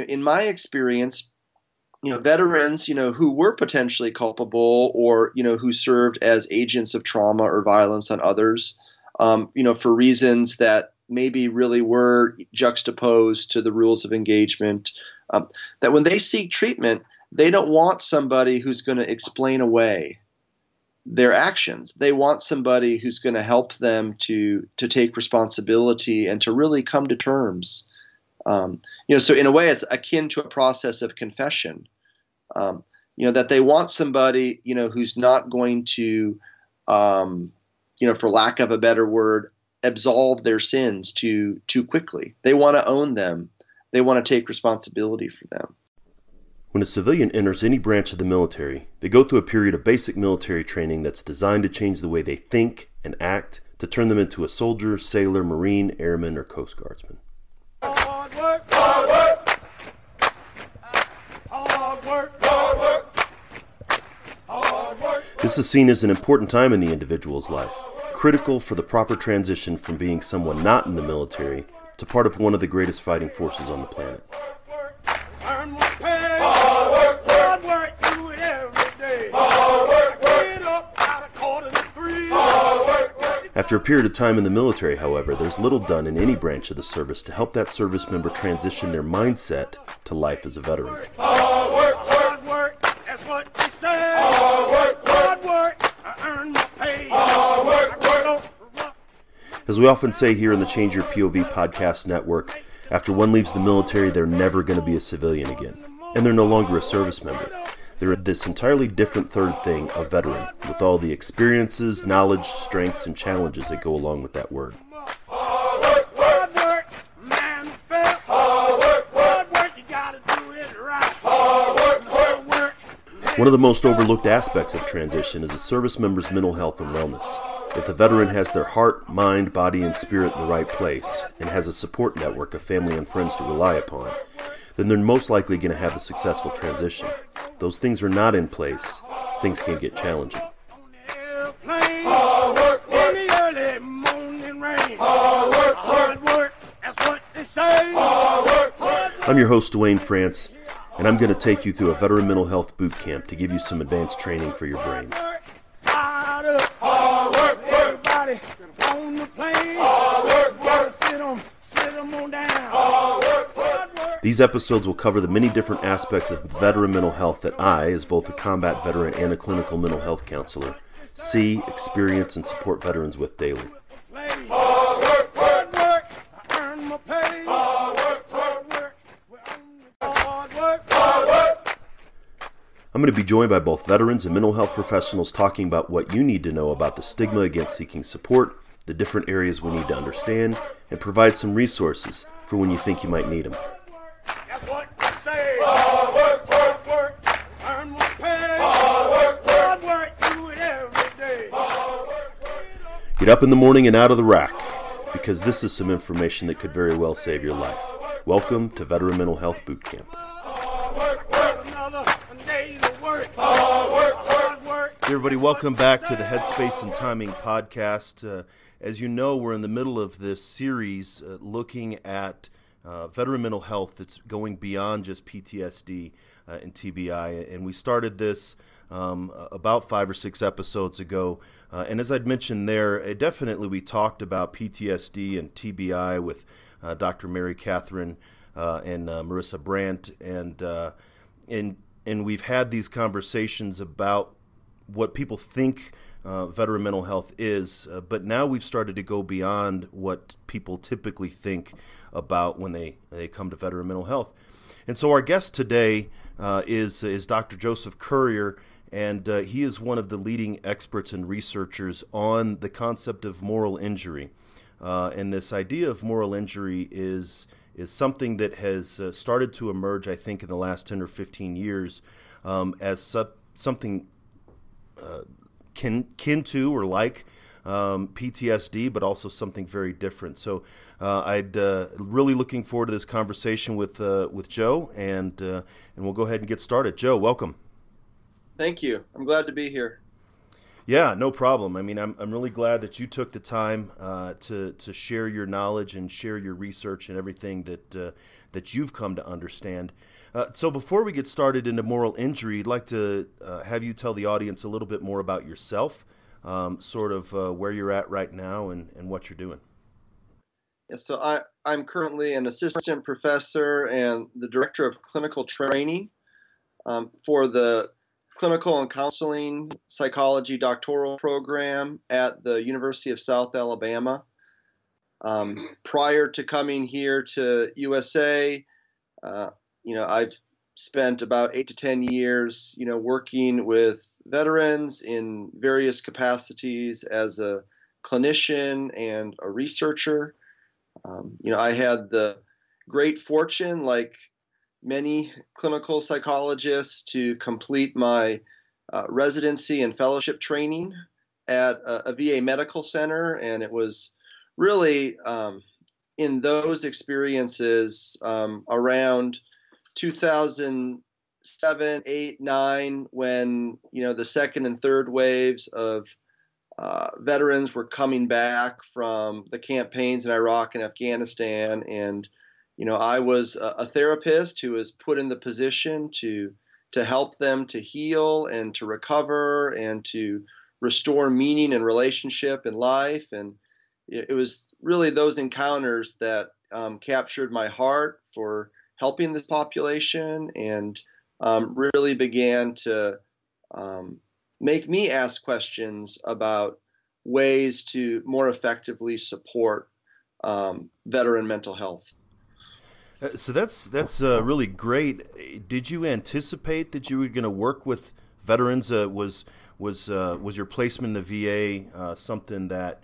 in my experience, veterans, who were potentially culpable or, who served as agents of trauma or violence on others, for reasons that maybe really were juxtaposed to the rules of engagement, that when they seek treatment, they don't want somebody who's going to explain away their actions. They want somebody who's going to help them to take responsibility and to really come to terms. So in a way, it's akin to a process of confession. That they want somebody, who's not going to, for lack of a better word, absolve their sins too quickly. They want to own them. They want to take responsibility for them. When a civilian enters any branch of the military, they go through a period of basic military training that's designed to change the way they think and act, to turn them into a soldier, sailor, Marine, airman, or Coast Guardsman. Hard work, hard work. Hard work, hard work. Hard work. This is seen as an important time in the individual's life, critical for the proper transition from being someone not in the military to part of one of the greatest fighting forces on the planet. Earn my pay. Hard work, hard work, do it every day. Hard work, get up at 2:45. Hard work. After a period of time in the military, however, there's little done in any branch of the service to help that service member transition their mindset to life as a veteran. Hard work, that's what they say. Hard work, I earn my pay. Hard work. As we often say here in the Change Your POV podcast network, after one leaves the military, they're never going to be a civilian again. And they're no longer a service member. They're this entirely different third thing, a veteran, with all the experiences, knowledge, strengths, and challenges that go along with that word. Hard work, manifest. Hard work, you gotta do it right. Hard work. One of the most overlooked aspects of transition is a service member's mental health and wellness. If the veteran has their heart, mind, body, and spirit in the right place, and has a support network of family and friends to rely upon, then they're most likely going to have a successful transition. If those things are not in place, things can get challenging. Hard work, in the early morning rain. Hard work, that's what they say. I'm your host, Dwayne France, and I'm going to take you through a veteran mental health boot camp to give you some advanced training for your brain. Hard work, everybody on the plane. Hard work, sit 'em on down. Hard work. These episodes will cover the many different aspects of veteran mental health that I, as both a combat veteran and a clinical mental health counselor, see, experience, and support veterans with daily. Hard work, I earn my pay. Hard work, hard work. I'm going to be joined by both veterans and mental health professionals talking about what you need to know about the stigma against seeking support, the different areas we need to understand, and provide some resources for when you think you might need them. That's what they say. Hard work, earn my pay. Hard work, do it every day. Get up in the morning and out of the rack, because this is some information that could very well save your life. Welcome to Veteran Mental Health Boot Camp. Hey everybody, welcome back to the Headspace and Timing podcast. As you know, we're in the middle of this series looking at veteran mental health that's going beyond just PTSD and TBI. And we started this about 5 or 6 episodes ago. And as I'd mentioned there, definitely we talked about PTSD and TBI with Dr. Mary Catherine and Marissa Brandt. And we've had these conversations about what people think veteran mental health is, but now we've started to go beyond what people typically think about when they come to veteran mental health. And so our guest today is Dr. Joseph Currier, and he is one of the leading experts and researchers on the concept of moral injury. And this idea of moral injury is something that has started to emerge, I think, in the last 10 or 15 years as something kin to or like PTSD, but also something very different. So I'd really looking forward to this conversation with Joe, and we'll go ahead and get started. Joe, welcome. Thank you. I'm glad to be here. Yeah, no problem. I mean, I'm really glad that you took the time to share your knowledge and share your research and everything that that you've come to understand. So before we get started into moral injury, I'd like to have you tell the audience a little bit more about yourself, sort of where you're at right now and what you're doing. Yeah, so I'm currently an assistant professor and the director of clinical training for the Clinical and Counseling Psychology doctoral program at the University of South Alabama. Prior to coming here to USA, I've spent about 8 to 10 years, working with veterans in various capacities as a clinician and a researcher. I had the great fortune, like many clinical psychologists, to complete my residency and fellowship training at a VA medical center. And it was really in those experiences around 2007, 8, 9, when, the second and third waves of veterans were coming back from the campaigns in Iraq and Afghanistan. And, I was a therapist who was put in the position to help them to heal and to recover and to restore meaning and relationship in life. And it was really those encounters that captured my heart for helping this population and really began to make me ask questions about ways to more effectively support veteran mental health. So that's really great. Did you anticipate that you were going to work with veterans? Was your placement in the VA something that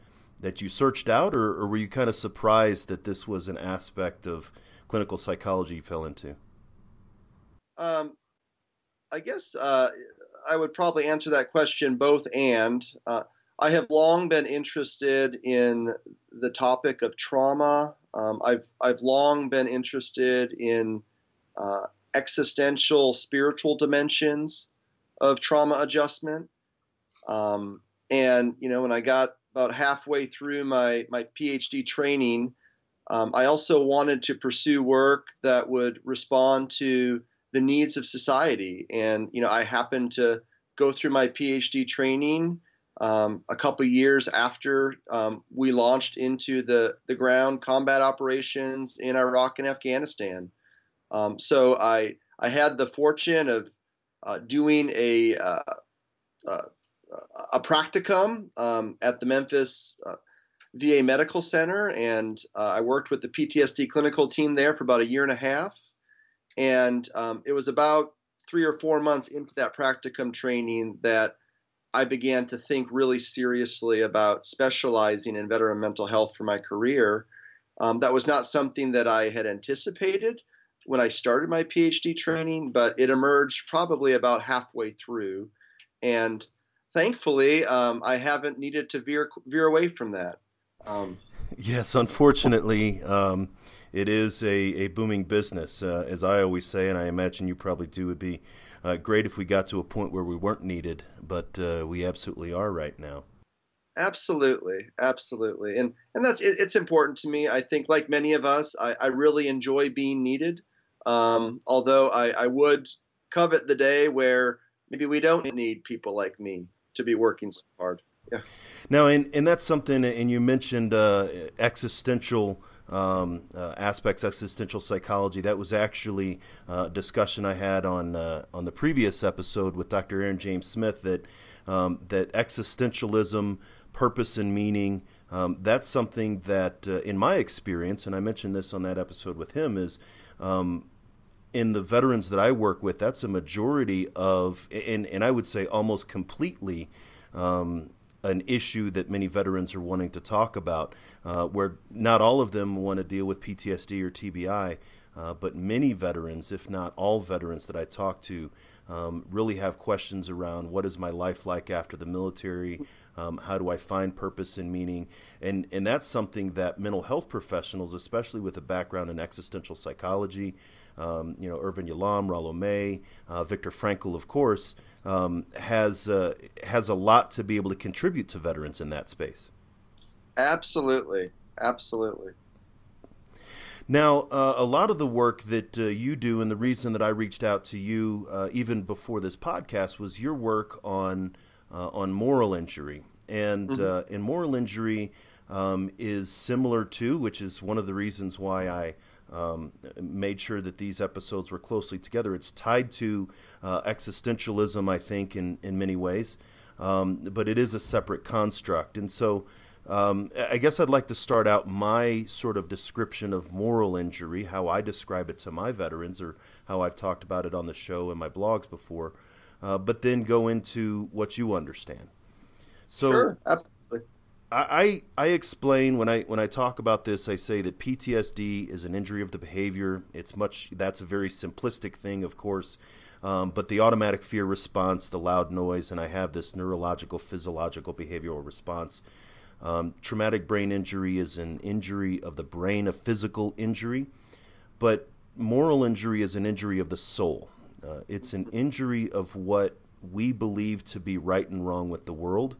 you searched out, or were you kind of surprised that this was an aspect of clinical psychology you fell into? I guess I would probably answer that question both and. I have long been interested in the topic of trauma. I've long been interested in existential spiritual dimensions of trauma adjustment. And, when I got about halfway through my PhD training, I also wanted to pursue work that would respond to the needs of society. And, I happened to go through my PhD training a couple years after we launched into the ground combat operations in Iraq and Afghanistan. So I had the fortune of doing a practicum at the Memphis VA Medical Center, and I worked with the PTSD clinical team there for about a year and a half. And it was about 3 or 4 months into that practicum training that I began to think really seriously about specializing in veteran mental health for my career. That was not something that I had anticipated when I started my PhD training, but it emerged probably about halfway through. And thankfully, I haven't needed to veer away from that. Yes, unfortunately, it is a booming business, as I always say, and I imagine you probably do. Would be great if we got to a point where we weren't needed, but we absolutely are right now. Absolutely. And it's important to me. I think, like many of us, I really enjoy being needed, although I would covet the day where maybe we don't need people like me to be working so hard. Yeah. Now, and that's something, and you mentioned existential aspects, existential psychology. That was actually a discussion I had on the previous episode with Dr. Aaron James Smith, that existentialism, purpose and meaning, that's something that, in my experience, and I mentioned this on that episode with him, is in the veterans that I work with, that's a majority of, and I would say almost completely, an issue that many veterans are wanting to talk about, where not all of them want to deal with PTSD or TBI, but many veterans, if not all veterans that I talk to, really have questions around what is my life like after the military, how do I find purpose and meaning, and that's something that mental health professionals, especially with a background in existential psychology, Irvin Yalom, Rollo May, Viktor Frankl, of course, has a lot to be able to contribute to veterans in that space. Absolutely. Now, a lot of the work that you do, and the reason that I reached out to you even before this podcast, was your work on moral injury, and moral injury is similar to, which is one of the reasons why I made sure that these episodes were closely together. It's tied to existentialism, I think, in many ways, but it is a separate construct. And so I guess I'd like to start out my sort of description of moral injury, how I describe it to my veterans, or how I've talked about it on the show and my blogs before, but then go into what you understand. So, sure, absolutely. I explain when I talk about this, I say that PTSD is an injury of the behavior. That's a very simplistic thing, of course, but the automatic fear response, the loud noise, and I have this neurological, physiological, behavioral response. Traumatic brain injury is an injury of the brain, a physical injury, but moral injury is an injury of the soul. It's an injury of what we believe to be right and wrong with the world.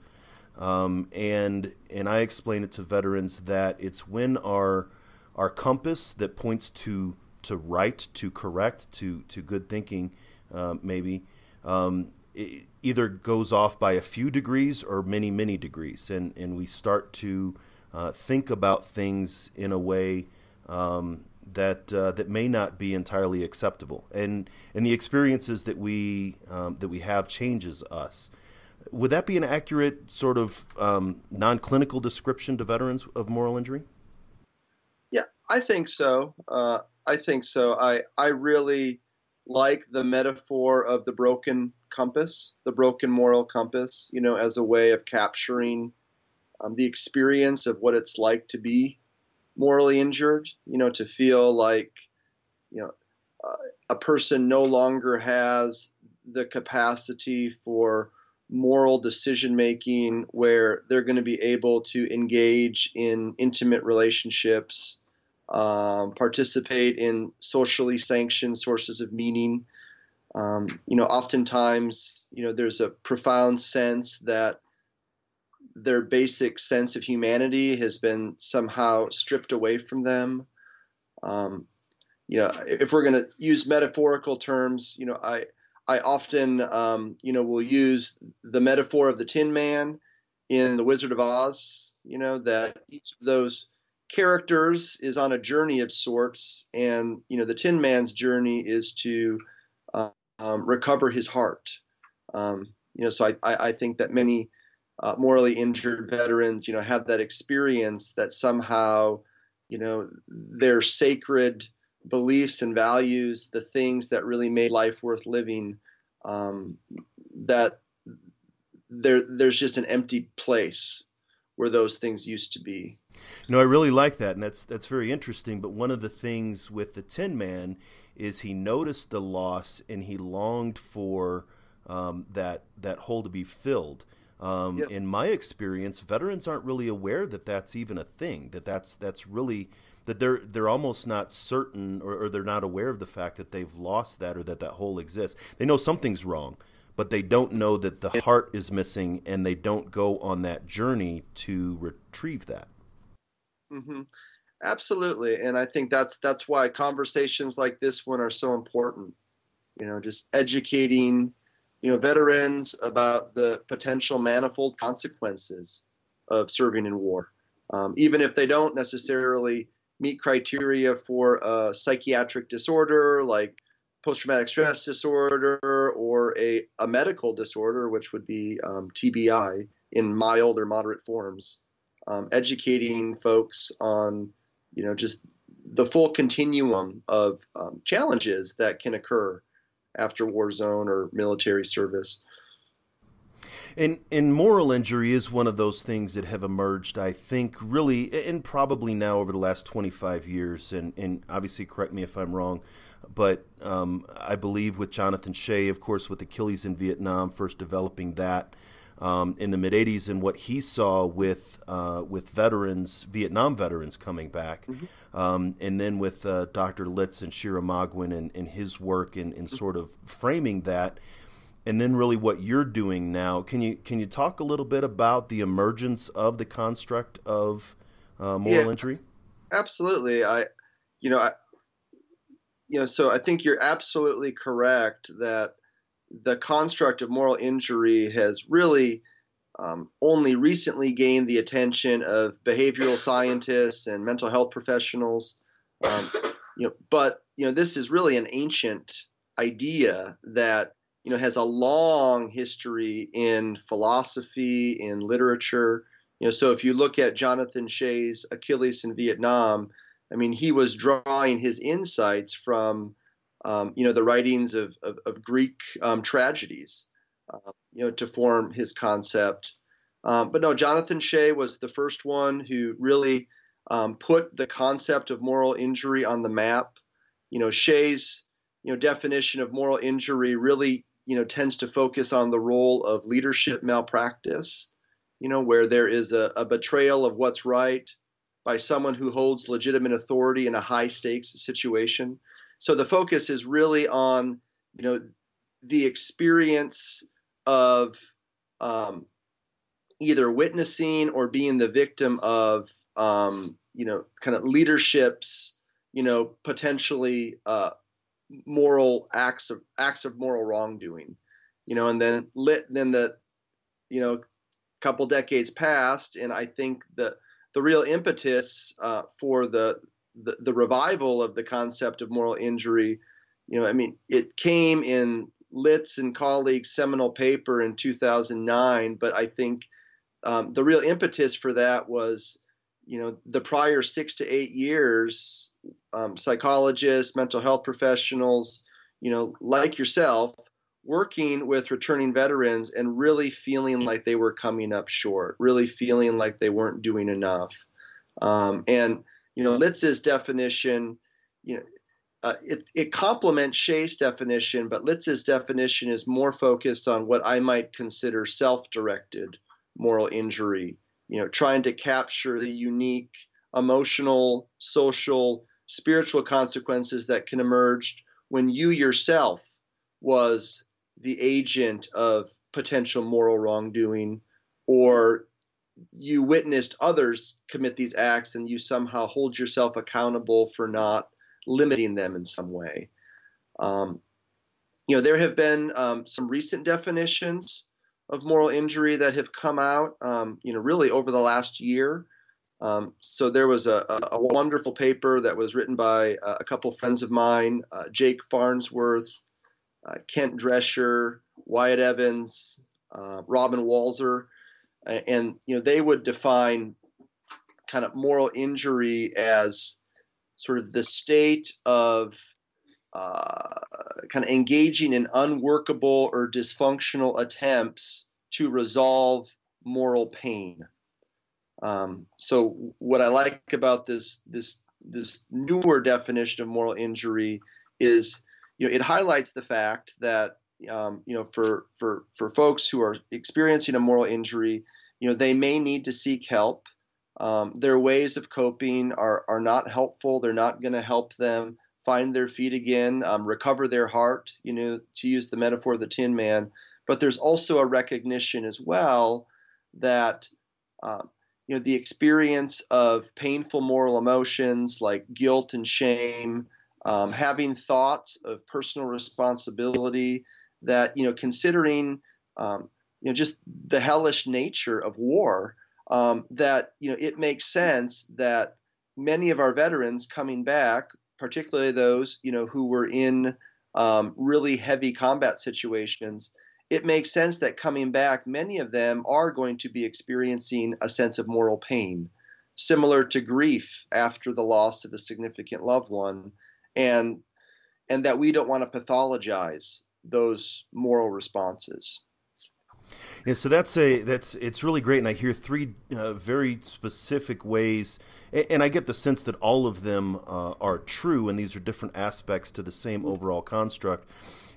And I explain it to veterans that it's when our compass that points to right, to correct, to good thinking, maybe, it either goes off by a few degrees or many, many degrees. And we start to think about things in a way that may not be entirely acceptable. And the experiences that we have changes us. Would that be an accurate sort of non-clinical description to veterans of moral injury? Yeah, I think so. I really like the metaphor of the broken compass, the broken moral compass, as a way of capturing the experience of what it's like to be morally injured, to feel like, a person no longer has the capacity for moral decision making where they're going to be able to engage in intimate relationships, participate in socially sanctioned sources of meaning. Oftentimes, there's a profound sense that their basic sense of humanity has been somehow stripped away from them. If we're going to use metaphorical terms, I often, will use the metaphor of the Tin Man in The Wizard of Oz, that each of those characters is on a journey of sorts. And, the Tin Man's journey is to recover his heart. So I think that many morally injured veterans, have that experience that somehow, their sacred beliefs and values, the things that really made life worth living, that there's just an empty place where those things used to be. I really like that, and that's very interesting. But one of the things with the Tin Man is he noticed the loss and he longed for that hole to be filled. Yep. In my experience, veterans aren't really aware that that's even a thing. That's really that they're almost not certain, or they're not aware of the fact that they've lost that, or that hole exists. They know something's wrong, but they don't know that the heart is missing, and they don't go on that journey to retrieve that. Mm-hmm. Absolutely, and I think that's why conversations like this one are so important. Just educating, veterans about the potential manifold consequences of serving in war, even if they don't necessarily meet criteria for a psychiatric disorder like post-traumatic stress disorder, or a medical disorder, which would be TBI in mild or moderate forms. Educating folks on, just the full continuum of challenges that can occur after war zone or military service. And moral injury is one of those things that have emerged, I think, really, and probably now over the last 25 years, and obviously correct me if I'm wrong, but I believe with Jonathan Shea, of course, with Achilles in Vietnam, first developing that in the mid-'80s, and what he saw with veterans, Vietnam veterans coming back, and then with Dr. Litz and Shira Magwin and his work in sort of framing that. And then really what you're doing now, can you talk a little bit about the emergence of the construct of moral injury? Absolutely. you know, so I think you're absolutely correct that the construct of moral injury has really only recently gained the attention of behavioral scientists and mental health professionals. But this is really an ancient idea that has a long history in philosophy, in literature. So if you look at Jonathan Shea's Achilles in Vietnam, I mean, he was drawing his insights from the writings of Greek tragedies, to form his concept. But no, Jonathan Shea was the first one who really put the concept of moral injury on the map. Shea's definition of moral injury really tends to focus on the role of leadership malpractice, where there is a betrayal of what's right by someone who holds legitimate authority in a high stakes situation. So the focus is really on the experience of either witnessing or being the victim of kind of leadership's potentially moral acts of moral wrongdoing, and then the couple decades passed, and I think the real impetus for the revival of the concept of moral injury, it came in Litz and colleagues' seminal paper in 2009, but I think the real impetus for that was the prior 6 to 8 years, psychologists, mental health professionals, like yourself, working with returning veterans and really feeling like they were coming up short, really feeling like they weren't doing enough. And Litz's definition, it complements Shea's definition, but Litz's definition is more focused on what I might consider self-directed moral injury, trying to capture the unique emotional, social, spiritual consequences that can emerge when you yourself was the agent of potential moral wrongdoing, or you witnessed others commit these acts and you somehow hold yourself accountable for not limiting them in some way. There have been some recent definitions of moral injury that have come out, really over the last year. So there was a wonderful paper that was written by a couple friends of mine, Jake Farnsworth, Kent Drescher, Wyatt Evans, Robin Walzer, and they would define kind of moral injury as sort of the state of kind of engaging in unworkable or dysfunctional attempts to resolve moral pain. So what I like about this newer definition of moral injury is, it highlights the fact that, for folks who are experiencing a moral injury, they may need to seek help. Their ways of coping are not helpful. They're not going to help them find their feet again, recover their heart, to use the metaphor of the Tin Man. But there's also a recognition as well that, the experience of painful moral emotions like guilt and shame, having thoughts of personal responsibility, that, considering, just the hellish nature of war, that, it makes sense that many of our veterans coming back, particularly those, who were in really heavy combat situations, it makes sense that coming back, many of them are going to be experiencing a sense of moral pain, similar to grief after the loss of a significant loved one, and that we don't want to pathologize those moral responses. Yeah, so it's really great, and I hear three very specific ways, and I get the sense that all of them are true, and these are different aspects to the same overall construct.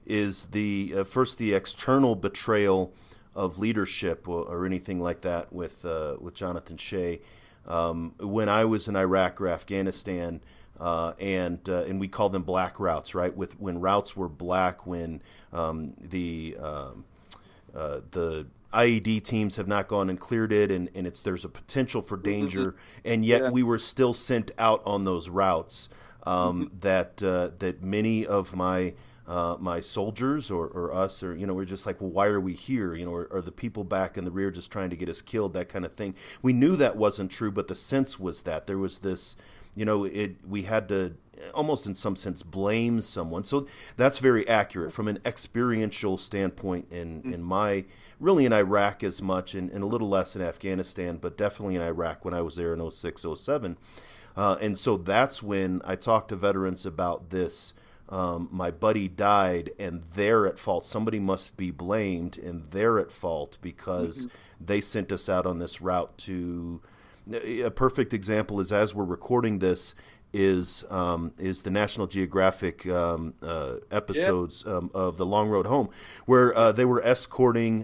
Is the first the external betrayal of leadership or anything like that with Jonathan Shea. When I was in Iraq or Afghanistan, and we call them black routes, right? When routes were black, when the IED teams have not gone and cleared it, and there's a potential for danger, and yet we were still sent out on those routes. that many of my my soldiers or us, or we're just like, well, why are we here? Or the people back in the rear just trying to get us killed, that kind of thing. We knew that wasn't true, but the sense was that there was this, we had to almost in some sense blame someone. So that's very accurate from an experiential standpoint in my, really in Iraq as much, and a little less in Afghanistan, but definitely in Iraq when I was there in 06, 07. And so that's when I talked to veterans about this. My buddy died and they're at fault. Somebody must be blamed and they're at fault because they sent us out on this route to... A perfect example is, as we're recording this, is the National Geographic episodes of The Long Road Home, where they were escorting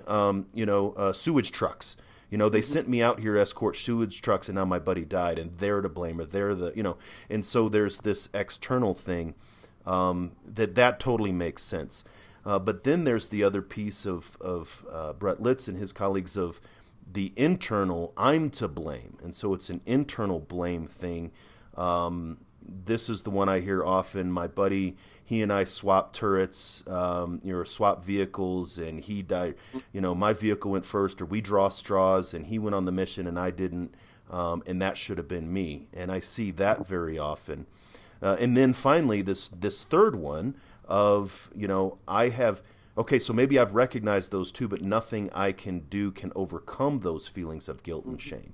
sewage trucks. They sent me out here to escort sewage trucks, and now my buddy died, and they're to blame, or they're the and so there's this external thing that totally makes sense. But then there's the other piece of Brett Litz and his colleagues of the internal, I'm to blame. And so it's an internal blame thing. This is the one I hear often. My buddy, he and I swapped turrets, swapped vehicles, and he died. My vehicle went first, or we draw straws, and he went on the mission and I didn't, and that should have been me. And I see that very often. And then finally, this third one of, I have... Okay, so maybe I've recognized those two, but nothing I can do can overcome those feelings of guilt and shame.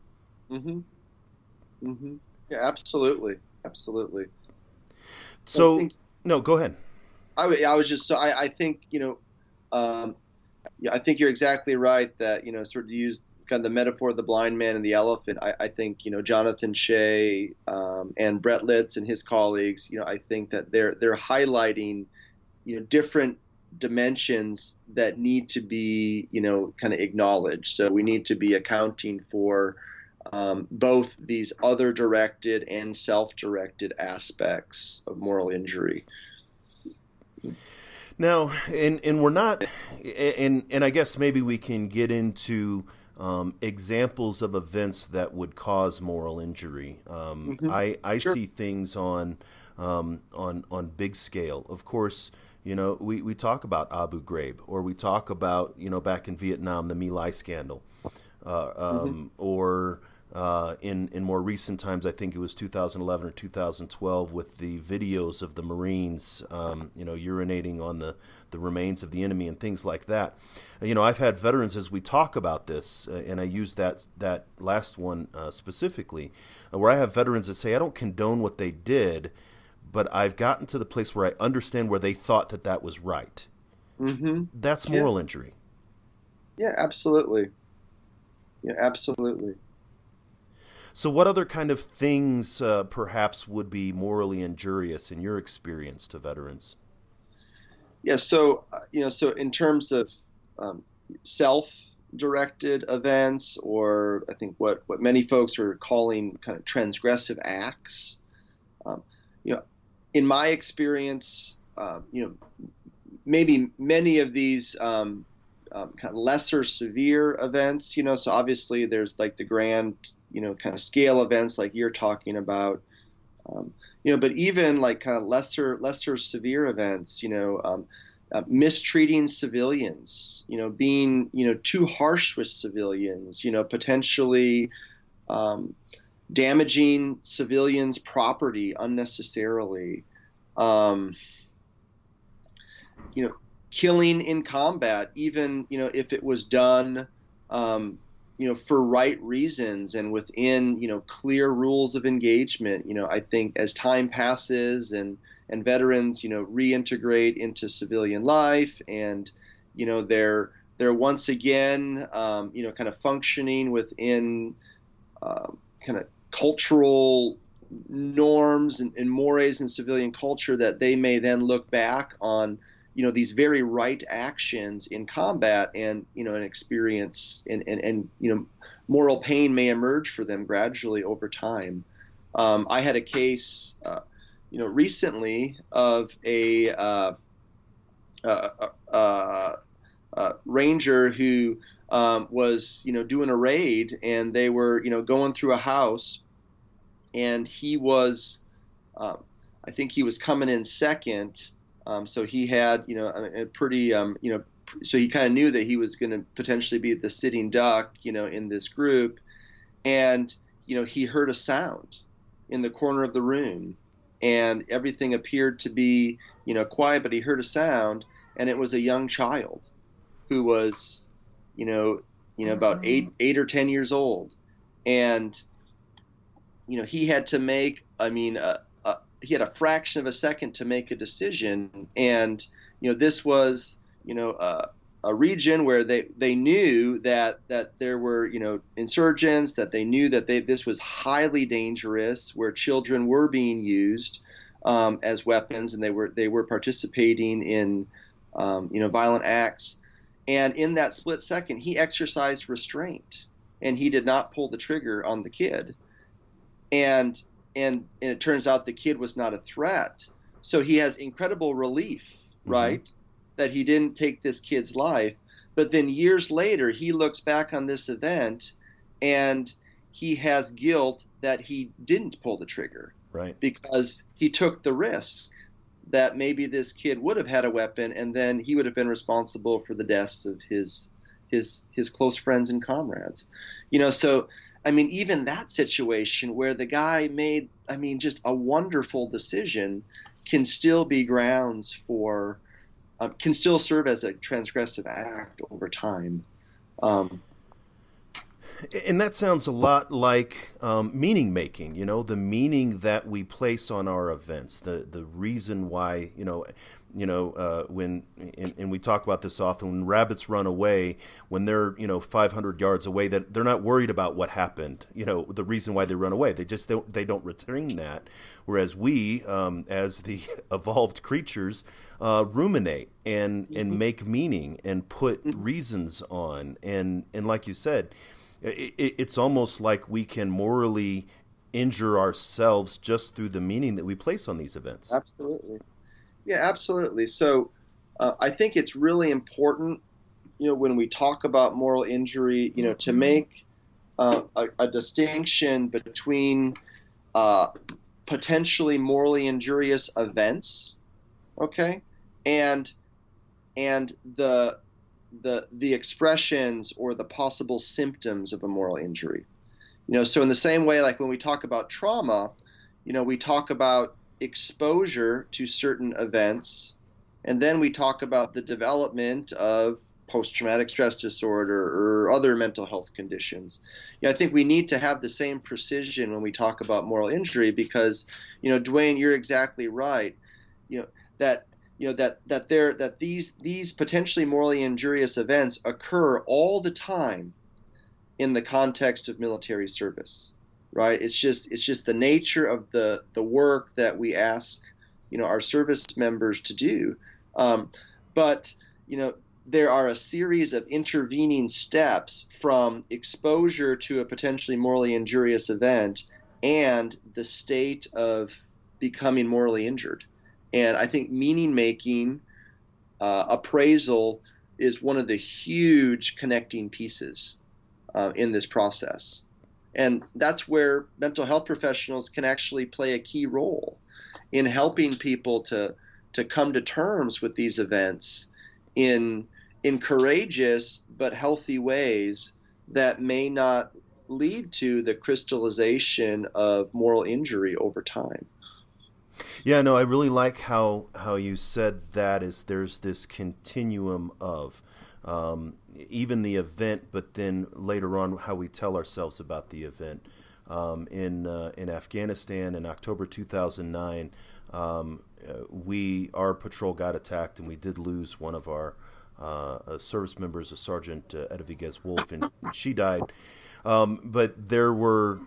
Yeah, absolutely. So, no, go ahead. I was just, so I think, I think you're exactly right that, sort of use kind of the metaphor of the blind man and the elephant. I think, Jonathan Shea and Brett Litz and his colleagues, I think that they're highlighting, different dimensions that need to be, kind of acknowledged. So we need to be accounting for both these other directed and self-directed aspects of moral injury. Now, and we're not, and I guess maybe we can get into examples of events that would cause moral injury. I Sure. see things on big scale. Of course, we talk about Abu Ghraib, or we talk about, back in Vietnam, the My Lai scandal, or in more recent times, I think it was 2011 or 2012, with the videos of the Marines, urinating on the remains of the enemy and things like that. I've had veterans, as we talk about this, and I use that last one specifically, where I have veterans that say, I don't condone what they did, but I've gotten to the place where I understand where they thought that was right. That's moral injury. Yeah, absolutely. Yeah, absolutely. So what other kind of things perhaps would be morally injurious in your experience to veterans? Yeah, so, so in terms of self-directed events, or I think what many folks are calling kind of transgressive acts, in my experience, maybe many of these kind of lesser severe events, so obviously there's like the grand, kind of scale events like you're talking about, but even like kind of lesser severe events, mistreating civilians, being, too harsh with civilians, potentially damaging civilians' property unnecessarily, killing in combat, even, if it was done, for right reasons and within, clear rules of engagement. I think as time passes and veterans, reintegrate into civilian life, and, they're once again, kind of functioning within kind of cultural norms and mores in civilian culture, that they may then look back on, these very right actions in combat and, an experience and moral pain may emerge for them gradually over time. I had a case, recently of a ranger who was, doing a raid, and they were, going through a house, and he was, I think he was coming in second. So he had, a pretty, so he kind of knew that he was going to potentially be the sitting duck, in this group. And, he heard a sound in the corner of the room, and everything appeared to be, quiet, but he heard a sound, and it was a young child who was, about eight or 10 years old. And, he had to make, he had a fraction of a second to make a decision. And, this was, a region where they knew that there were, insurgents, that they knew that this was highly dangerous, where children were being used as weapons, and they were participating in, violent acts. And in that split second, he exercised restraint, and he did not pull the trigger on the kid. And it turns out the kid was not a threat. So he has incredible relief, right, that he didn't take this kid's life. But then years later, he looks back on this event, and he has guilt that he didn't pull the trigger, right, because he took the risk that maybe this kid would have had a weapon, and then he would have been responsible for the deaths of his close friends and comrades. So even that situation where the guy made, just a wonderful decision, can still be grounds for, can still serve as a transgressive act over time. And that sounds a lot like meaning making, the meaning that we place on our events, the reason why, when, and we talk about this often, when rabbits run away, when they're, 500 yards away, that they're not worried about what happened, the reason why they run away. They don't retain that. Whereas we, as the evolved creatures, ruminate and make meaning and put reasons on. And like you said, it's almost like we can morally injure ourselves just through the meaning that we place on these events. Absolutely. Yeah, absolutely. So I think it's really important, when we talk about moral injury, to make a distinction between potentially morally injurious events, okay, and the expressions or the possible symptoms of a moral injury. So in the same way, like when we talk about trauma, we talk about exposure to certain events, and then we talk about the development of post-traumatic stress disorder or other mental health conditions. I think we need to have the same precision when we talk about moral injury, because, Dwayne, you're exactly right. That these potentially morally injurious events occur all the time in the context of military service, right? It's just the nature of the work that we ask, our service members to do. But there are a series of intervening steps from exposure to a potentially morally injurious event and the state of becoming morally injured. And I think meaning-making, appraisal, is one of the huge connecting pieces in this process. And that's where mental health professionals can actually play a key role in helping people to come to terms with these events in courageous but healthy ways that may not lead to the crystallization of moral injury over time. Yeah, no, I really like how you said that there's this continuum of even the event, but then later on how we tell ourselves about the event. In Afghanistan in October 2009, our patrol got attacked, and we did lose one of our service members, a Sergeant Edviguez Wolf, and she died. But there were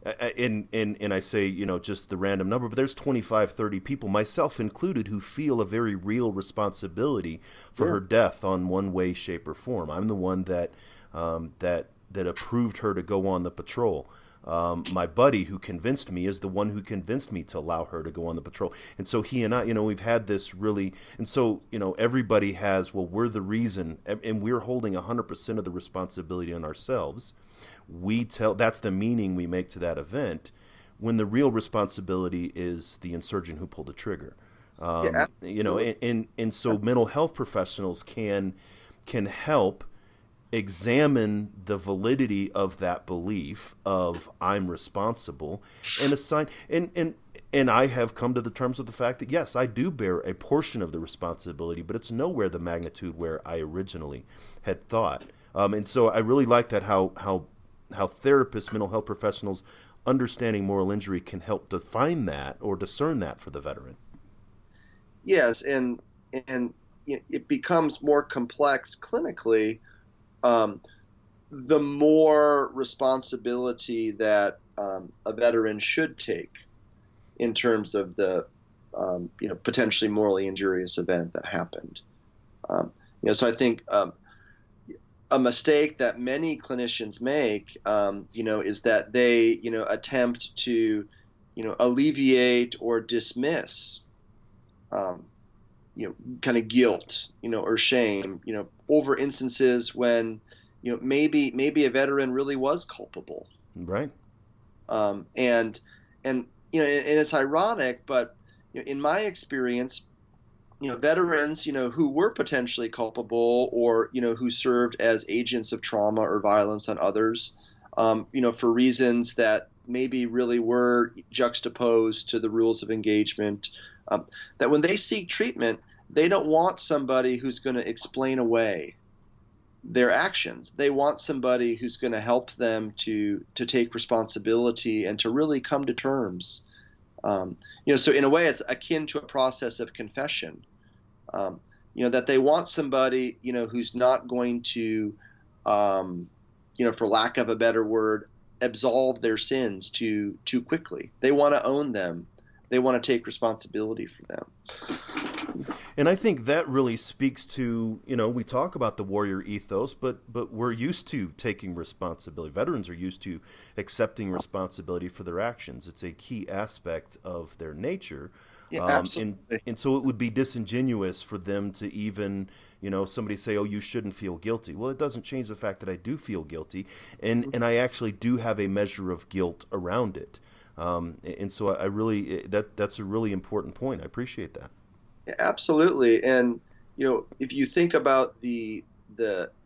and I say, just the random number, but there's 25, 30 people, myself included, who feel a very real responsibility for her death on one way, shape, or form. I'm the one that approved her to go on the patrol. My buddy who convinced me is the one who convinced me to allow her to go on the patrol. And so he and I, we've had this really, and so, everybody has, well, we're the reason, and we're holding 100% of the responsibility on ourselves. That's the meaning we make to that event. when the real responsibility is the insurgent who pulled the trigger. And so mental health professionals can help examine the validity of that belief of I'm responsible and assign and I have come to the terms with the fact that yes, I do bear a portion of the responsibility, but it's nowhere the magnitude where I originally had thought. And so I really like that how therapists, mental health professionals, understanding moral injury can help define that or discern that for the veteran. Yes, and it becomes more complex clinically the more responsibility that a veteran should take in terms of the potentially morally injurious event that happened. So I think a mistake that many clinicians make, is that they attempt to alleviate or dismiss kind of guilt, or shame, over instances when, maybe a veteran really was culpable. Right. And it's ironic, but in my experience, veterans, who were potentially culpable or, who served as agents of trauma or violence on others, for reasons that maybe really were juxtaposed to the rules of engagement, that when they seek treatment, they don't want somebody who's going to explain away their actions. They want somebody who's going to help them to take responsibility and to really come to terms. So in a way, it's akin to a process of confession. That they want somebody, who's not going to, for lack of a better word, absolve their sins too quickly. They want to own them. They want to take responsibility for them. And I think that really speaks to, we talk about the warrior ethos, but we're used to taking responsibility. Veterans are used to accepting responsibility for their actions. It's a key aspect of their nature. Yeah, absolutely. And so it would be disingenuous for them to even, somebody say, oh, you shouldn't feel guilty. Well, it doesn't change the fact that I do feel guilty, and I actually do have a measure of guilt around it. And so I really, that's a really important point. I appreciate that. Yeah, absolutely. And, if you think about the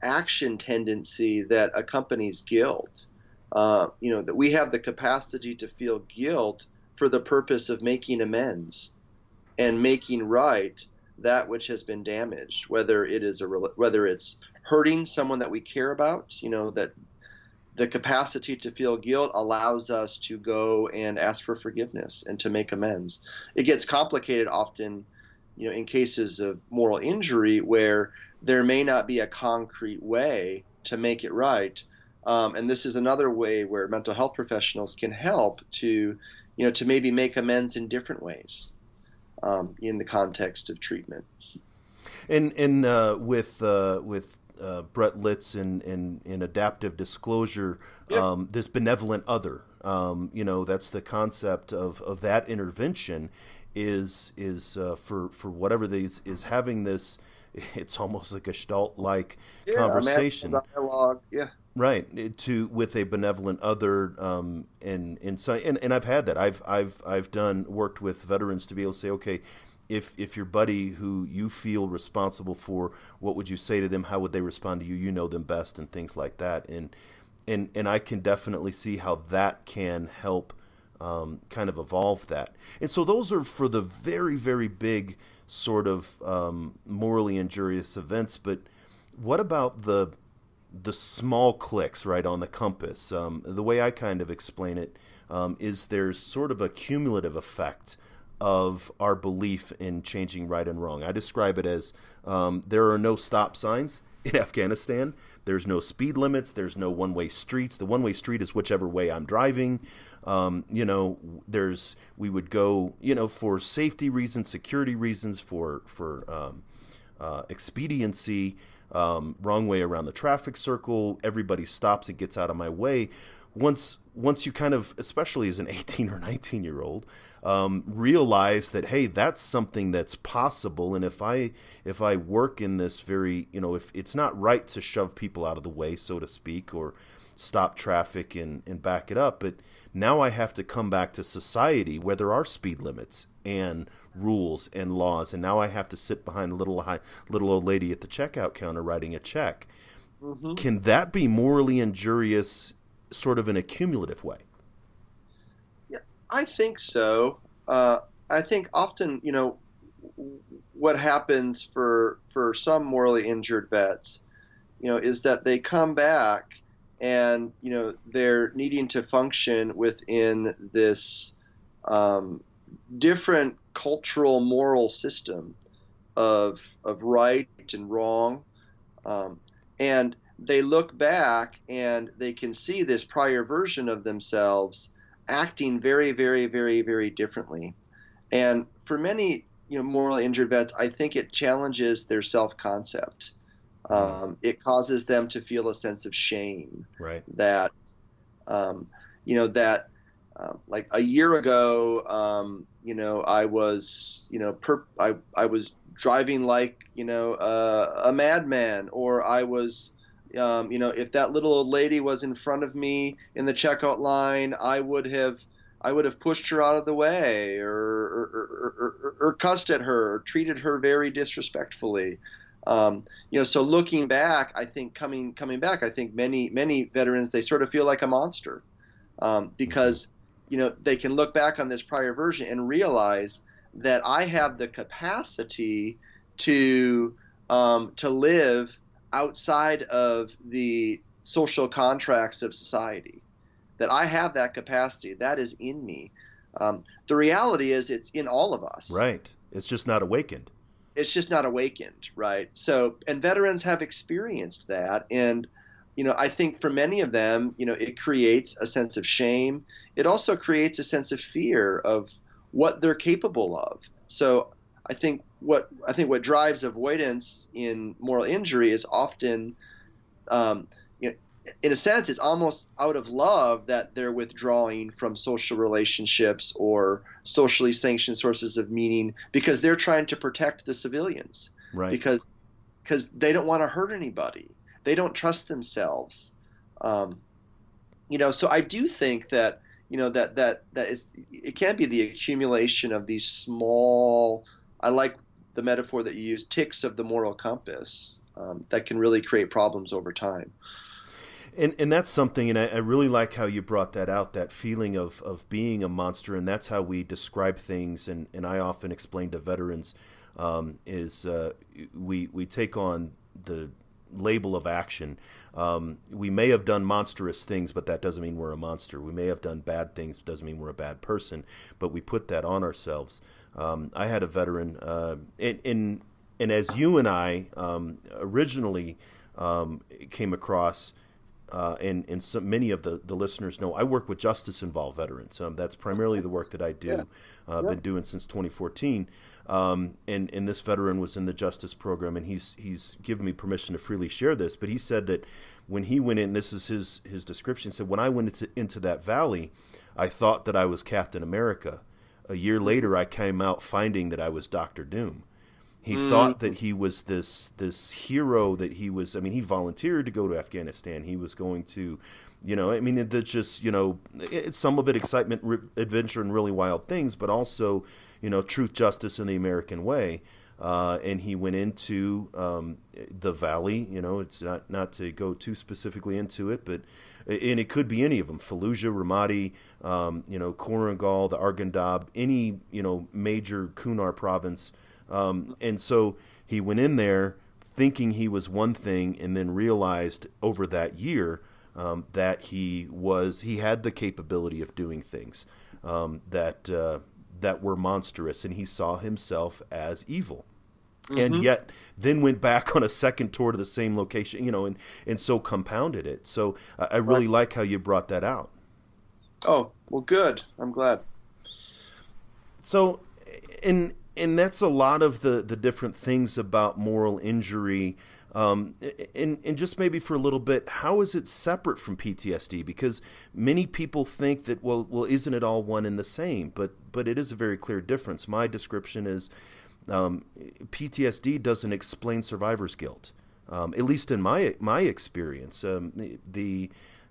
action tendency that accompanies guilt, that we have the capacity to feel guilt for the purpose of making amends and making right that which has been damaged, whether it's hurting someone that we care about, that the capacity to feel guilt allows us to go and ask for forgiveness and to make amends. It gets complicated often, in cases of moral injury where there may not be a concrete way to make it right. And this is another way where mental health professionals can help to maybe make amends in different ways in the context of treatment. And with Brett Litz in adaptive disclosure, Yep. This benevolent other, that's the concept of that intervention is for whatever these is having this, it's almost like a Gestalt-like conversation. Dialogue. Yeah. Right, with a benevolent other, and I've had that. I've worked with veterans to be able to say, okay, if your buddy who you feel responsible for, what would you say to them? How would they respond to you? You know them best, and things like that. And I can definitely see how that can help kind of evolve that. And so those are for the very, very big sort of morally injurious events. But what about the small clicks right on the compass? The way I kind of explain it is there's sort of a cumulative effect of our belief in changing right and wrong. I describe it as there are no stop signs in Afghanistan. There's no speed limits. There's no one-way streets. The one-way street is whichever way I'm driving. We would go, for safety reasons, security reasons, for expediency, wrong way around the traffic circle. Everybody stops and gets out of my way. Once you kind of, especially as an 18 or 19-year-old, realize that, hey, that's something that's possible. And if I work in this very, if it's not right to shove people out of the way, so to speak, or stop traffic and back it up, now I have to come back to society where there are speed limits and rules and laws, and now I have to sit behind a little old lady at the checkout counter writing a check. Mm-hmm. Can that be morally injurious sort of in a cumulative way? Yeah, I think so. I think often, what happens for some morally injured vets, is that they come back and, they're needing to function within this different cultural moral system of right and wrong. And they look back and they can see this prior version of themselves acting very, very, very, very differently. And for many, morally injured vets, I think it challenges their self-concept. It causes them to feel a sense of shame. Right. That, like a year ago, I was, I was driving like, a madman, or I was, if that little old lady was in front of me in the checkout line, I would have pushed her out of the way, or cussed at her, or treated her very disrespectfully. So looking back, I think coming back, I think many veterans, they sort of feel like a monster, because they can look back on this prior version and realize that I have the capacity to live outside of the social contracts of society. That I have that capacity, that is in me. The reality is it's in all of us. Right. It's just not awakened. It's just not awakened, right? So, and veterans have experienced that. And, I think for many of them, it creates a sense of shame. It also creates a sense of fear of what they're capable of. So I think what drives avoidance in moral injury is often, in a sense, it's almost out of love that they're withdrawing from social relationships or socially sanctioned sources of meaning, because they're trying to protect the civilians. Right. Because they don't want to hurt anybody. They don't trust themselves. So I do think that, it can be the accumulation of these small, I like the metaphor that you use, ticks of the moral compass, that can really create problems over time. And that's something, and I really like how you brought that out, that feeling of being a monster, and that's how we describe things, and I often explain to veterans, we take on the label of action. We may have done monstrous things, but that doesn't mean we're a monster. We may have done bad things, but doesn't mean we're a bad person, but we put that on ourselves. I had a veteran, and as you and I originally came across, and so many of the listeners know, I work with justice-involved veterans. That's primarily the work that I do. I've been doing since 2014. And this veteran was in the justice program, and he's given me permission to freely share this. But he said that when he went in, this is his description, he said, when I went into that valley, I thought that I was Captain America. A year later, I came out finding that I was Dr. Doom. He thought that he was this hero, that he was, he volunteered to go to Afghanistan. He was going to, it's just, it's some of it excitement, adventure, and really wild things, but also, truth, justice, and the American way. And he went into the valley, it's not to go too specifically into it, but, and it could be any of them, Fallujah, Ramadi, Korangal, the Arghandab, any, major Kunar province. And so he went in there thinking he was one thing, and then realized over that year that he had the capability of doing things that were monstrous, and he saw himself as evil. Mm-hmm. And yet then went back on a second tour to the same location, and so compounded it. So I really like how you brought that out. Oh, well, good. I'm glad. So, and that's a lot of the different things about moral injury. And just maybe for a little bit, how is it separate from PTSD? Because many people think that, well, isn't it all one and the same? But it is a very clear difference. My description is PTSD doesn't explain survivor's guilt, at least in my experience.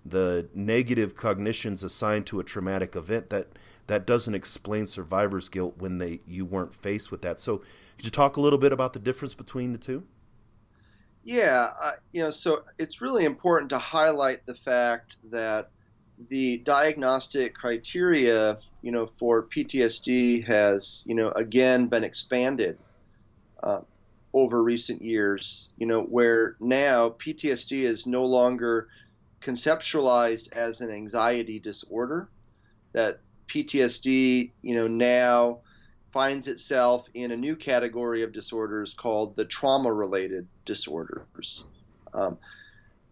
the negative cognitions assigned to a traumatic event, that doesn't explain survivor's guilt when you weren't faced with that. So could you talk a little bit about the difference between the two? Yeah, so it's really important to highlight the fact that the diagnostic criteria, for PTSD has, again been expanded over recent years, where now PTSD is no longer conceptualized as an anxiety disorder, that PTSD, now finds itself in a new category of disorders called the trauma-related disorders.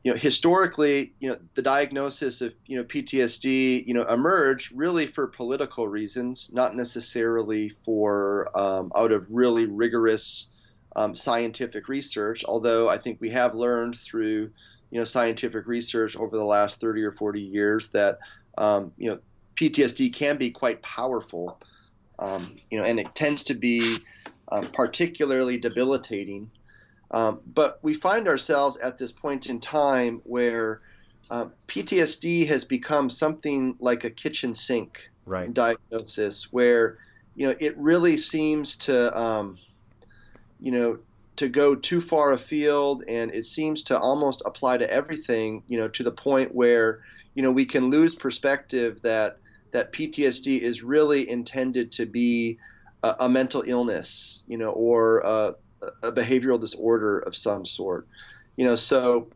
Historically, the diagnosis of, PTSD, emerged really for political reasons, not necessarily for out of really rigorous scientific research, although I think we have learned through, scientific research over the last 30 or 40 years that, PTSD can be quite powerful, and it tends to be particularly debilitating. But we find ourselves at this point in time where PTSD has become something like a kitchen sink diagnosis, where it really seems to to go too far afield, and it seems to almost apply to everything, to the point where we can lose perspective that PTSD is really intended to be a mental illness, or a behavioral disorder of some sort. So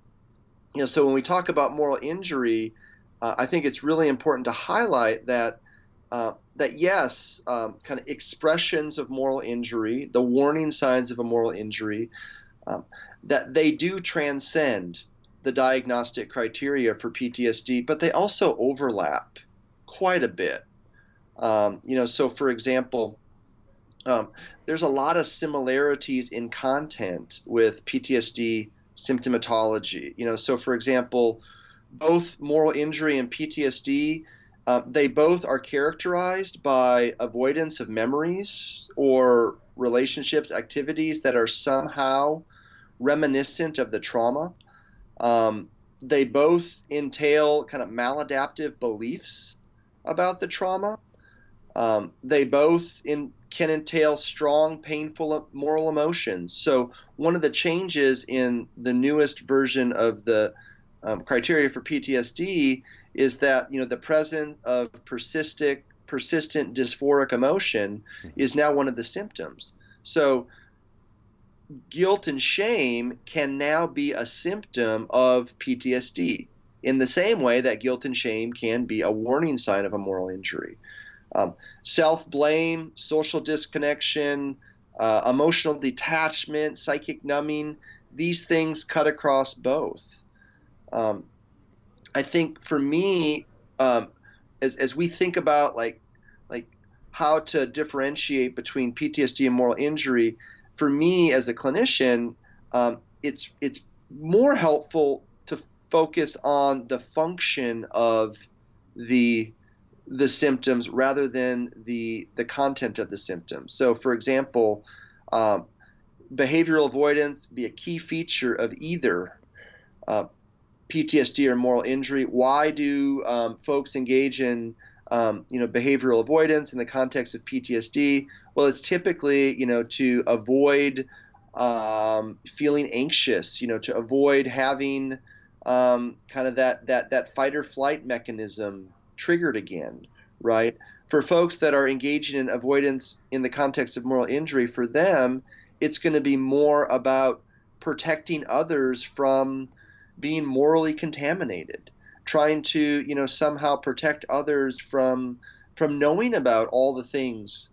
when we talk about moral injury, I think it's really important to highlight that yes, kind of expressions of moral injury, the warning signs of a moral injury, that they do transcend the diagnostic criteria for PTSD, but they also overlap quite a bit. So for example, there's a lot of similarities in content with PTSD symptomatology. So for example, both moral injury and PTSD, they both are characterized by avoidance of memories or relationships, activities that are somehow reminiscent of the trauma. They both entail kind of maladaptive beliefs about the trauma. They both can entail strong, painful moral emotions. So one of the changes in the newest version of the criteria for PTSD is that the presence of persistent dysphoric emotion is now one of the symptoms. So guilt and shame can now be a symptom of PTSD, in the same way that guilt and shame can be a warning sign of a moral injury. Self-blame, social disconnection, emotional detachment, psychic numbing, these things cut across both. I think for me, as we think about like how to differentiate between PTSD and moral injury, for me as a clinician, it's more helpful to focus on the function of the symptoms rather than the content of the symptoms. So for example, behavioral avoidance be a key feature of either PTSD or moral injury. Why do folks engage in behavioral avoidance in the context of PTSD? Well, it's typically to avoid feeling anxious, to avoid having kind of that fight or flight mechanism triggered again, right? For folks that are engaging in avoidance in the context of moral injury, for them, it's going to be more about protecting others from being morally contaminated, trying to, somehow protect others from knowing about all the things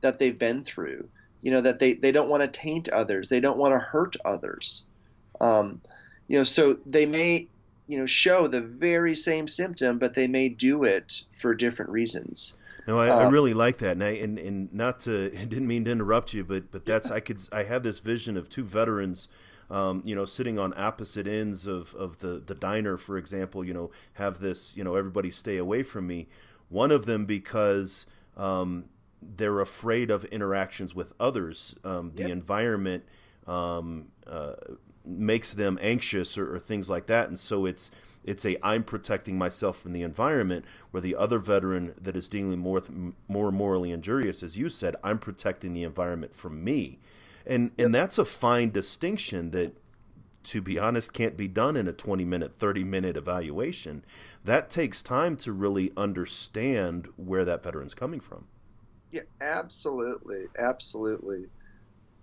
that they've been through, that they don't want to taint others. They don't want to hurt others. So they may, show the very same symptom, but they may do it for different reasons. No, I really like that, and not to, I didn't mean to interrupt you, but that's I have this vision of two veterans, sitting on opposite ends of the diner, for example. Have this, everybody stay away from me. One of them because they're afraid of interactions with others. The environment makes them anxious or things like that, and so it's It's I'm protecting myself from the environment, where the other veteran that is dealing more morally injurious, as you said, I'm protecting the environment from me. And that's a fine distinction that, to be honest, can't be done in a 20-minute, 30-minute evaluation. That takes time to really understand where that veteran's coming from. Yeah, absolutely. Absolutely.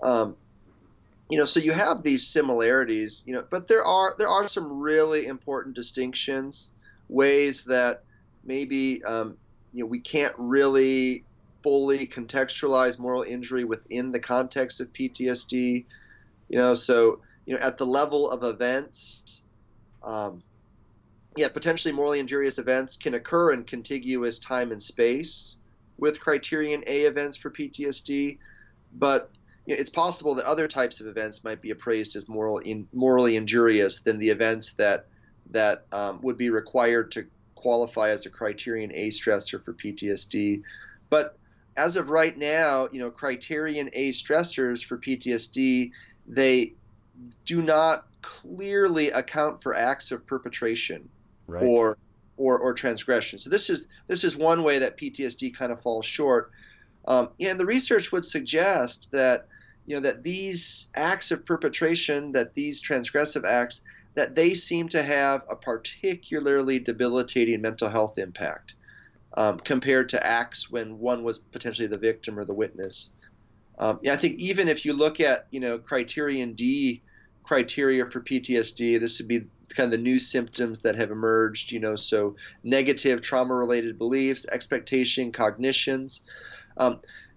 So you have these similarities, but there are some really important distinctions, ways that maybe, we can't really fully contextualize moral injury within the context of PTSD, so, at the level of events, potentially morally injurious events can occur in contiguous time and space with criterion A events for PTSD, but it's possible that other types of events might be appraised as morally injurious than the events that would be required to qualify as a criterion A stressor for PTSD. But as of right now, criterion A stressors for PTSD, they do not clearly account for acts of perpetration, right, or transgression. So this is one way that PTSD kind of falls short. And the research would suggest that that these acts of perpetration, that these transgressive acts, that they seem to have a particularly debilitating mental health impact compared to acts when one was potentially the victim or the witness. I think even if you look at criterion D criteria for PTSD, this would be kind of the new symptoms that have emerged. So negative trauma-related beliefs, expectation, cognitions.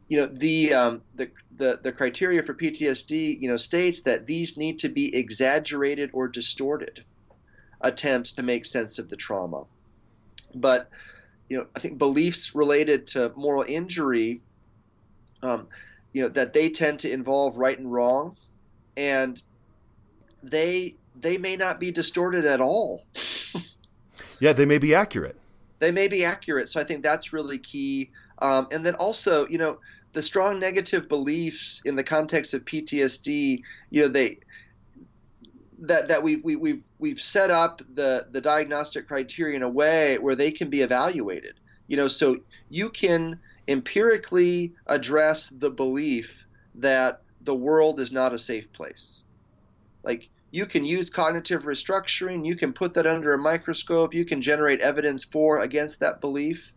The criteria for PTSD, states that these need to be exaggerated or distorted attempts to make sense of the trauma. But, I think beliefs related to moral injury, that they tend to involve right and wrong, and they may not be distorted at all. Yeah, they may be accurate. They may be accurate. So I think that's really key. And then also, the strong negative beliefs in the context of PTSD, we've set up the diagnostic criteria in a way where they can be evaluated. So you can empirically address the belief that the world is not a safe place. Like, you can use cognitive restructuring, you can put that under a microscope, you can generate evidence for against that belief.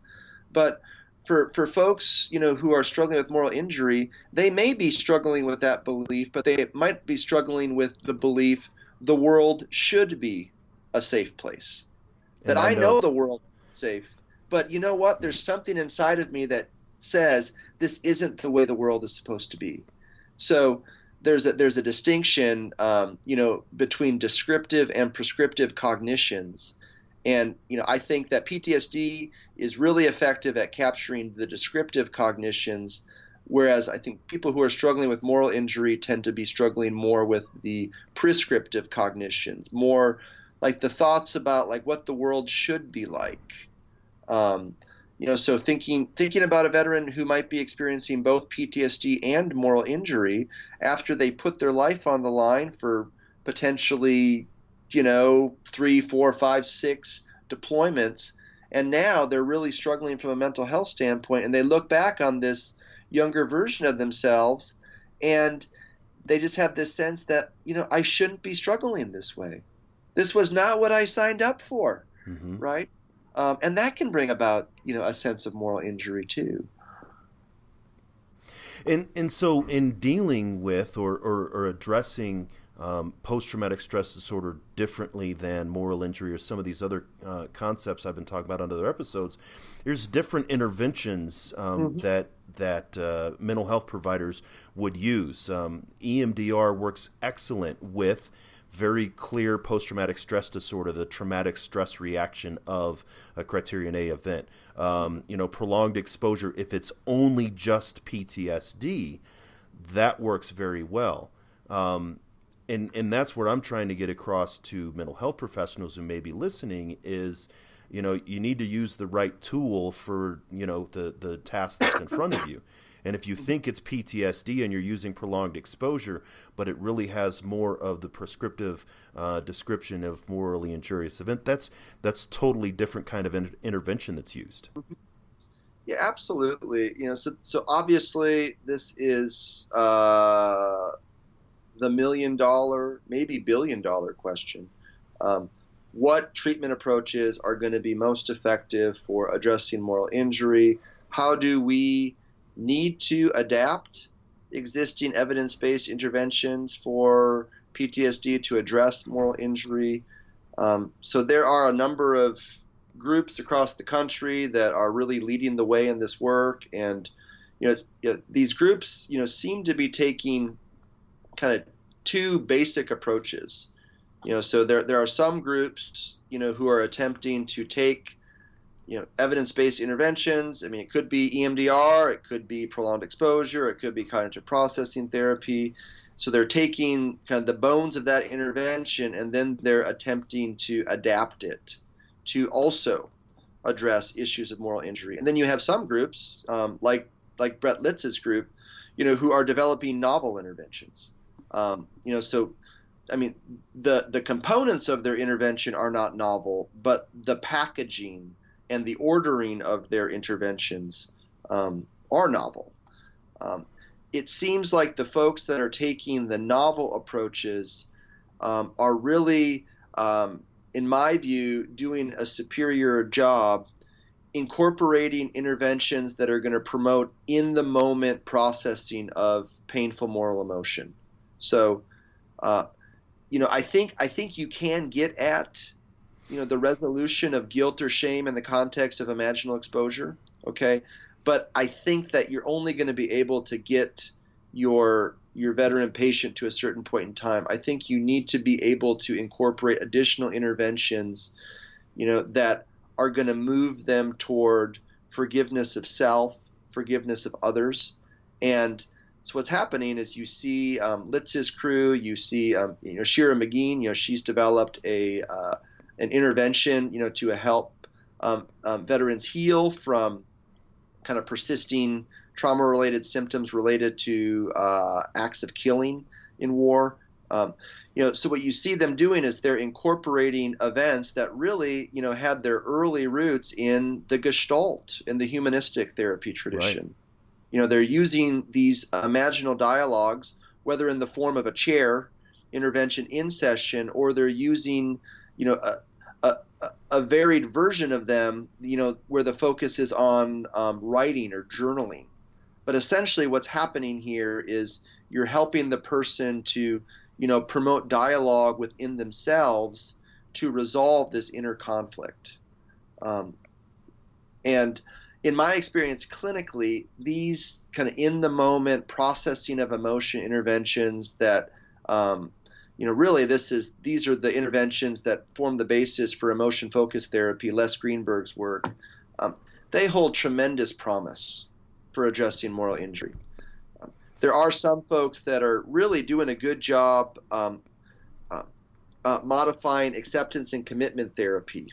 But for folks, who are struggling with moral injury, they may be struggling with that belief, but they might be struggling with the belief the world should be a safe place. That I know the world is safe, but you know what? There's something inside of me that says this isn't the way the world is supposed to be. So there's a distinction, between descriptive and prescriptive cognitions. And, I think that PTSD is really effective at capturing the descriptive cognitions, whereas I think people who are struggling with moral injury tend to be struggling more with the prescriptive cognitions, more like the thoughts about like what the world should be like. So thinking about a veteran who might be experiencing both PTSD and moral injury after they put their life on the line for potentially 3, 4, 5, 6 deployments, and now they're really struggling from a mental health standpoint, and they look back on this younger version of themselves and they just have this sense that I shouldn't be struggling this way. This was not what I signed up for. Mm-hmm. Right? And that can bring about a sense of moral injury too. And so in dealing with or addressing post-traumatic stress disorder differently than moral injury or some of these other concepts I've been talking about on other episodes, there's different interventions mm-hmm. that mental health providers would use. EMDR works excellent with very clear post-traumatic stress disorder, the traumatic stress reaction of a criterion A event. Prolonged exposure, if it's only just PTSD, that works very well. And that's what I'm trying to get across to mental health professionals who may be listening is, you need to use the right tool for, the task that's in front of you. And if you think it's PTSD and you're using prolonged exposure, but it really has more of the prescriptive description of morally injurious event, that's totally different kind of intervention that's used. Yeah, absolutely. So obviously this is the $1 million, maybe $1 billion question. What treatment approaches are going to be most effective for addressing moral injury? How do we need to adapt existing evidence-based interventions for PTSD to address moral injury? So there are a number of groups across the country that are really leading the way in this work, and these groups seem to be taking kind of two basic approaches. So there are some groups who are attempting to take evidence-based interventions. I mean, it could be EMDR, it could be prolonged exposure, it could be cognitive processing therapy. So they're taking kind of the bones of that intervention, and then they're attempting to adapt it to also address issues of moral injury. And then you have some groups, like Brett Litz's group, who are developing novel interventions. So I mean, the components of their intervention are not novel, but the packaging and the ordering of their interventions are novel. It seems like the folks that are taking the novel approaches are really, in my view, doing a superior job incorporating interventions that are going to promote in-the-moment processing of painful moral emotion. So, I think you can get at, the resolution of guilt or shame in the context of imaginal exposure, okay? But I think that you're only going to be able to get your veteran patient to a certain point in time. I think you need to be able to incorporate additional interventions, that are going to move them toward forgiveness of self, forgiveness of others. And so what's happening is you see Litz's crew, you see Shira McGeen, she's developed an intervention, to help veterans heal from kind of persisting trauma-related symptoms related to acts of killing in war. So what you see them doing is they're incorporating events that really, had their early roots in the Gestalt, in the humanistic therapy tradition. Right. They're using these imaginal dialogues, whether in the form of a chair intervention in session, or they're using, a varied version of them, where the focus is on writing or journaling. But essentially what's happening here is you're helping the person to, promote dialogue within themselves to resolve this inner conflict. And in my experience clinically, these kind of in-the-moment processing of emotion interventions that, really these are the interventions that form the basis for emotion-focused therapy, Les Greenberg's work. They hold tremendous promise for addressing moral injury. There are some folks that are really doing a good job modifying acceptance and commitment therapy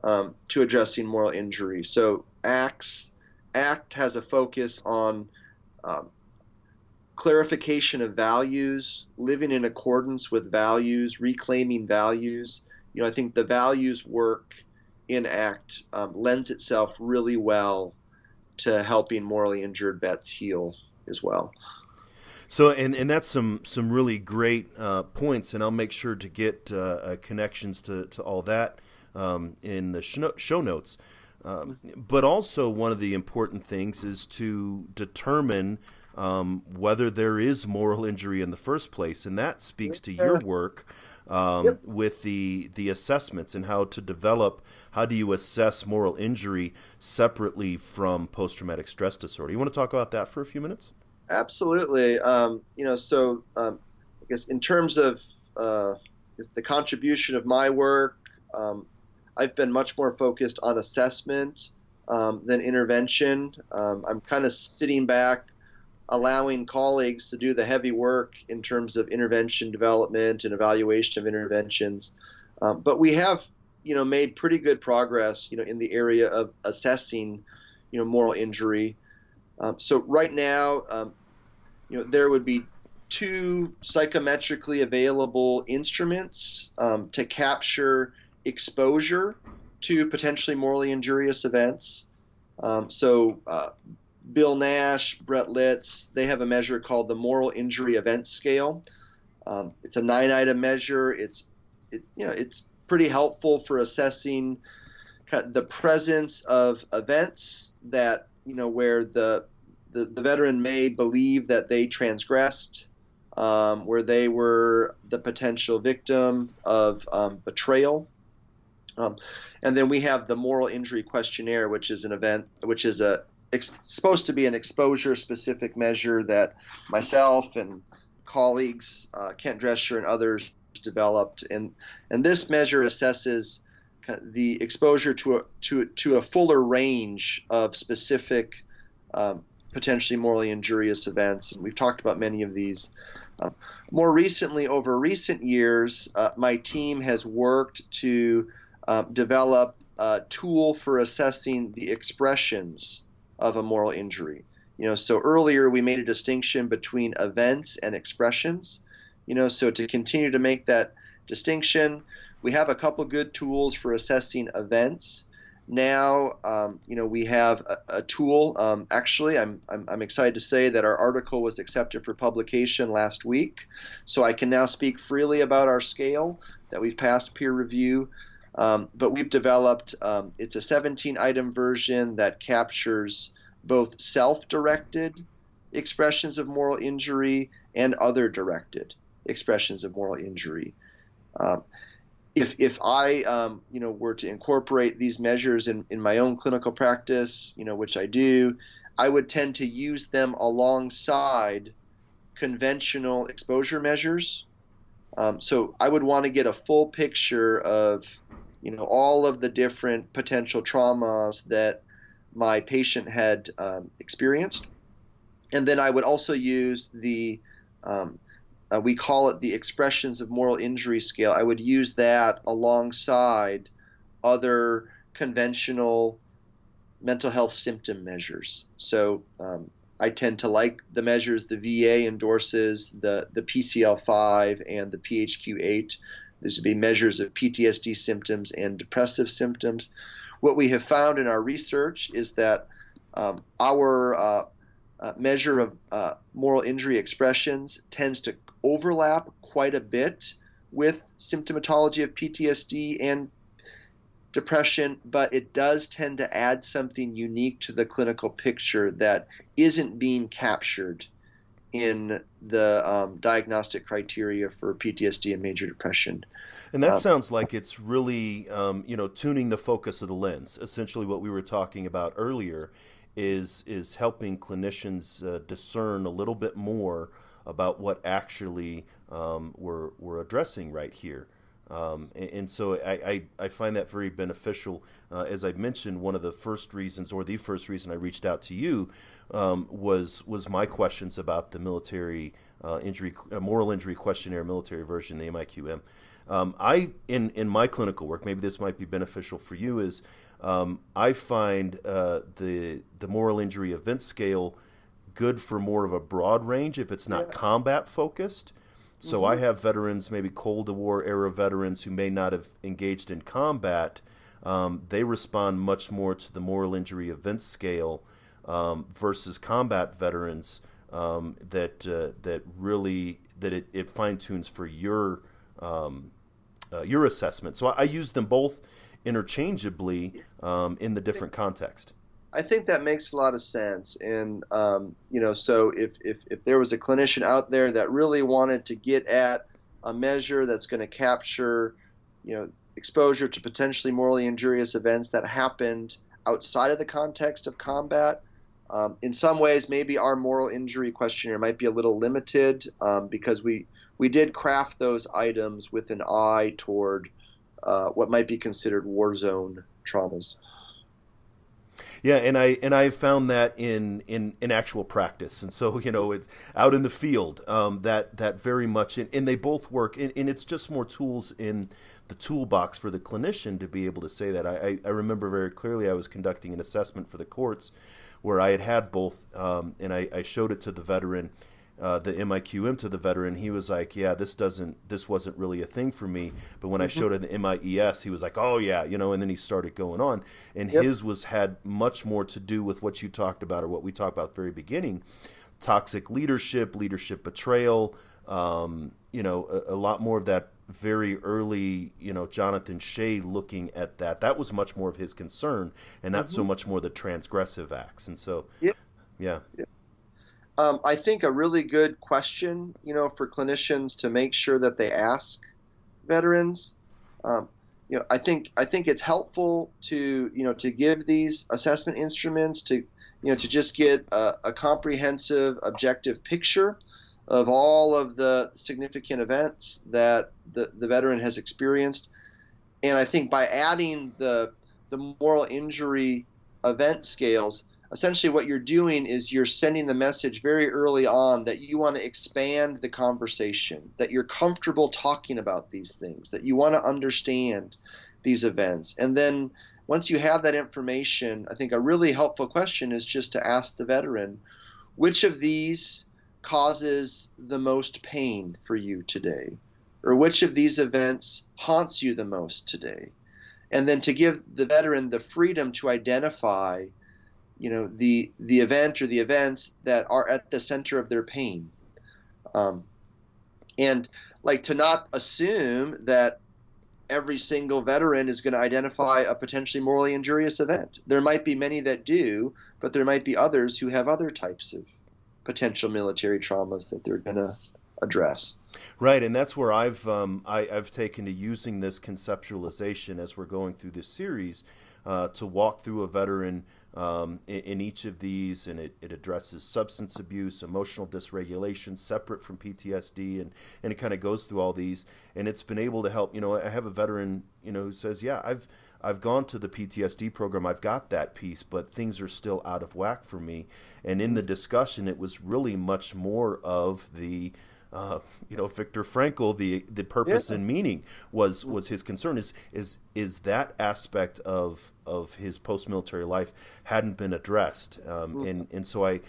to addressing moral injury. So ACT has a focus on clarification of values, living in accordance with values, reclaiming values. I think the values work in ACT lends itself really well to helping morally injured vets heal as well. So, and that's some really great points, and I'll make sure to get connections to all that in the show notes. But also one of the important things is to determine whether there is moral injury in the first place, and that speaks to your work with the assessments and how do you assess moral injury separately from post-traumatic stress disorder. You want to talk about that for a few minutes? Absolutely. I guess in terms of the contribution of my work, I've been much more focused on assessment than intervention. I'm kind of sitting back, allowing colleagues to do the heavy work in terms of intervention development and evaluation of interventions. But we have, made pretty good progress, in the area of assessing, moral injury. So right now, there would be two psychometrically available instruments to capture exposure to potentially morally injurious events. Bill Nash, Brett Litz, they have a measure called the Moral Injury Event Scale. It's a 9-item measure. It's pretty helpful for assessing kind of the presence of events that where the veteran may believe that they transgressed, where they were the potential victim of betrayal. And then we have the moral injury questionnaire, which is supposed to be an exposure-specific measure that myself and colleagues, Kent Drescher and others, developed. And this measure assesses kind of the exposure to a fuller range of specific potentially morally injurious events. And we've talked about many of these. More recently, over recent years, my team has worked to develop a tool for assessing the expressions of a moral injury. So earlier we made a distinction between events and expressions. So to continue to make that distinction, we have a couple good tools for assessing events. Now, we have a tool. Actually, I'm excited to say that our article was accepted for publication last week, so I can now speak freely about our scale that we've passed peer review. But we've developed. It's a 17-item version that captures both self-directed expressions of moral injury and other directed expressions of moral injury. If I were to incorporate these measures in my own clinical practice, which I do, I would tend to use them alongside conventional exposure measures. So I would want to get a full picture of all of the different potential traumas that my patient had experienced, and then I would also use the we call it the expressions of moral injury scale. I would use that alongside other conventional mental health symptom measures. So I tend to like the measures the VA endorses, the PCL5 and the PHQ-8. These would be measures of PTSD symptoms and depressive symptoms. What we have found in our research is that our measure of moral injury expressions tends to overlap quite a bit with symptomatology of PTSD and depression, but it does tend to add something unique to the clinical picture that isn't being captured in the diagnostic criteria for PTSD and major depression. And that sounds like it's really, tuning the focus of the lens. Essentially what we were talking about earlier is helping clinicians discern a little bit more about what actually we're addressing right here. And so I find that very beneficial. As I mentioned, one of the first reasons, or the first reason I reached out to you, was my questions about the military moral injury questionnaire, military version, the MIQM. In my clinical work, maybe this might be beneficial for you, is I find the moral injury event scale good for more of a broad range if it's not combat focused. So I have veterans, maybe Cold War era veterans who may not have engaged in combat. They respond much more to the moral injury event scale versus combat veterans that it fine tunes for your assessment. So I use them both interchangeably in the different context. I think that makes a lot of sense. And, so if there was a clinician out there that really wanted to get at a measure that's going to capture, exposure to potentially morally injurious events that happened outside of the context of combat, in some ways, maybe our moral injury questionnaire might be a little limited because we did craft those items with an eye toward what might be considered war zone traumas. Yeah, and I found that in actual practice, and so it's out in the field that very much, and they both work, and it's just more tools in the toolbox for the clinician to be able to say that. I remember very clearly I was conducting an assessment for the courts where I had both, and I showed it to the veteran, the MIQM to the veteran. He was like, yeah, this wasn't really a thing for me. But when I showed it the MIES, he was like, oh yeah, and then he started going on. And his had much more to do with what you talked about, or what we talked about at the very beginning: toxic leadership betrayal, a lot more of that very early, Jonathan Shea looking at that. That was much more of his concern, and not so much more the transgressive acts. And so, yeah. I think a really good question, for clinicians to make sure that they ask veterans. I think it's helpful to give these assessment instruments to just get a comprehensive, objective picture of all of the significant events that the veteran has experienced. And I think by adding the moral injury event scales, essentially what you're doing is you're sending the message very early on that you want to expand the conversation, that you're comfortable talking about these things, that you want to understand these events. And then once you have that information, I think a really helpful question is just to ask the veteran, which of these causes the most pain for you today? Or which of these events haunts you the most today? And then to give the veteran the freedom to identify the event or the events that are at the center of their pain. And to not assume that every single veteran is going to identify a potentially morally injurious event. There might be many that do, but there might be others who have other types of potential military traumas that they're going to address. Right, and that's where I've taken to using this conceptualization as we're going through this series to walk through a veteran in each of these, and it addresses substance abuse, emotional dysregulation, separate from PTSD, and it kind of goes through all these, and it's been able to help. I have a veteran, who says, yeah, I've gone to the PTSD program, I've got that piece, but things are still out of whack for me. And in the discussion, it was really much more of the Viktor Frankl, the purpose and meaning was his concern. Is that aspect of his post-military life hadn't been addressed, and so I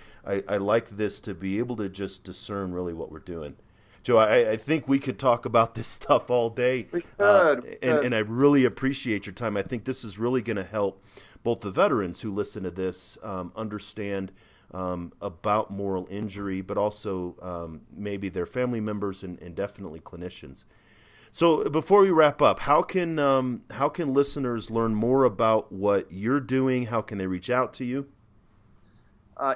like this to be able to just discern really what we're doing. Joe, I think we could talk about this stuff all day, and I really appreciate your time. I think this is really going to help both the veterans who listen to this understand about moral injury, but also maybe their family members and definitely clinicians. So before we wrap up, how can listeners learn more about what you're doing? How can they reach out to you?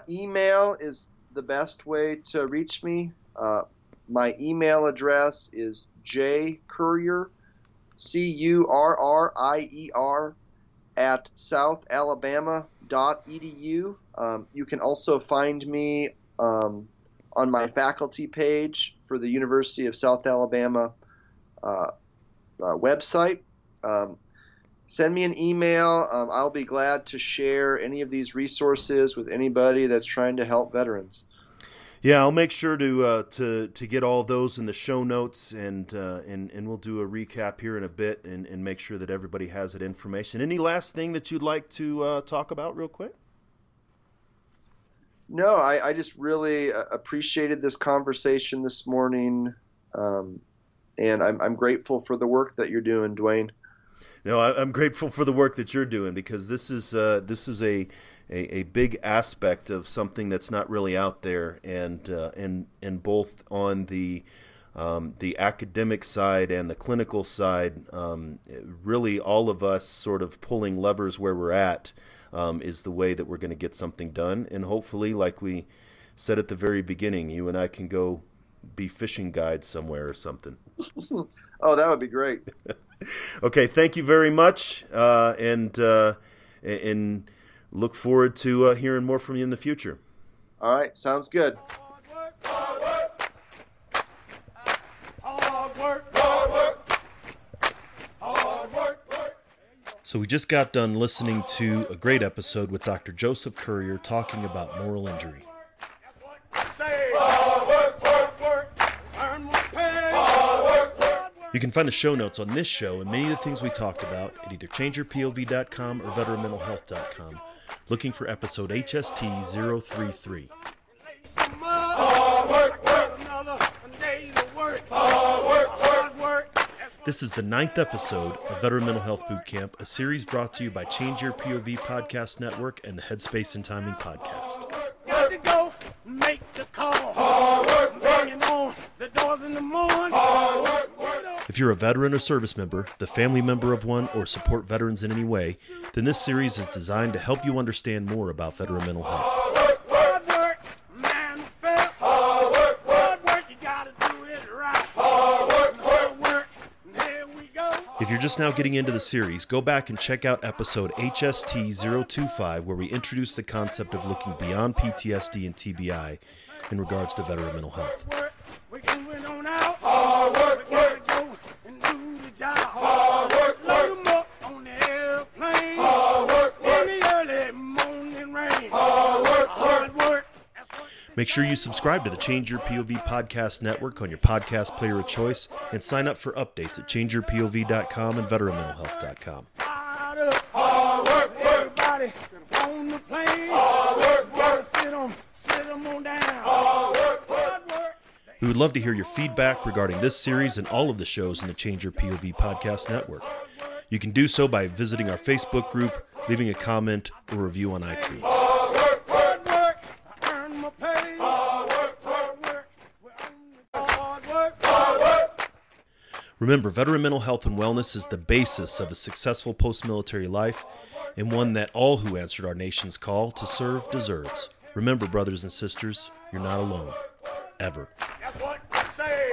Email is the best way to reach me. My email address is jcurrier, Currier, at southalabama.edu. You can also find me on my faculty page for the University of South Alabama website. Send me an email. I'll be glad to share any of these resources with anybody that's trying to help veterans. Yeah, I'll make sure to get all of those in the show notes, and we'll do a recap here in a bit and make sure that everybody has that information. Any last thing that you'd like to talk about real quick? No, I just really appreciated this conversation this morning, and I'm grateful for the work that you're doing, Dwayne. No, I'm grateful for the work that you're doing, because this is a big aspect of something that's not really out there, and both on the academic side and the clinical side, really all of us sort of pulling levers where we're at is the way that we're going to get something done. And hopefully, like we said at the very beginning, you and I can go be fishing guides somewhere or something. Oh, that would be great. Okay, thank you very much, and look forward to hearing more from you in the future. All right, sounds good. Hard work. Hard work. Hard work. Hard work. So we just got done listening to a great episode with Dr. Joseph Currier talking about moral injury. That's what I say. Hard work. Hard work. Earn my pay. Hard work. You can find the show notes on this show and many of the things we talked about at either changeyourpov.com or veteranmentalhealth.com. looking for episode HST033. This is the 9th episode of Veteran Mental Health Bootcamp, a series brought to you by Change Your POV Podcast Network and the Headspace and Timing Podcast. Got to go make the call. Hard work, banging on the doors in the morning. Hard work. If you're a veteran or service member, the family member of one, or support veterans in any way, then this series is designed to help you understand more about veteran mental health. Hard work, manifest. Hard work, you gotta do it right. Hard work, here we go. If you're just now getting into the series, go back and check out episode HST025, where we introduce the concept of looking beyond PTSD and TBI in regards to veteran mental health. We're going on out. Hard work, we gotta go and do the job. Hard work, load them up on the airplane. Hard work, in the early morning rain. Hard work. Make sure you subscribe to the Change Your POV Podcast Network on your podcast player of choice and sign up for updates at changeyourpov.com and veteranmentalhealth.com. Hard work, everybody on the plane. Hard work, gotta sit them on down. Hard work. We would love to hear your feedback regarding this series and all of the shows in the Change Your POV Podcast Network. You can do so by visiting our Facebook group, leaving a comment, or review on iTunes. Hard work, I earn my pay. Hard work, hard work. Remember, veteran mental health and wellness is the basis of a successful post-military life, and one that all who answered our nation's call to serve deserves. Remember, brothers and sisters, you're not alone. Ever. That's what I say.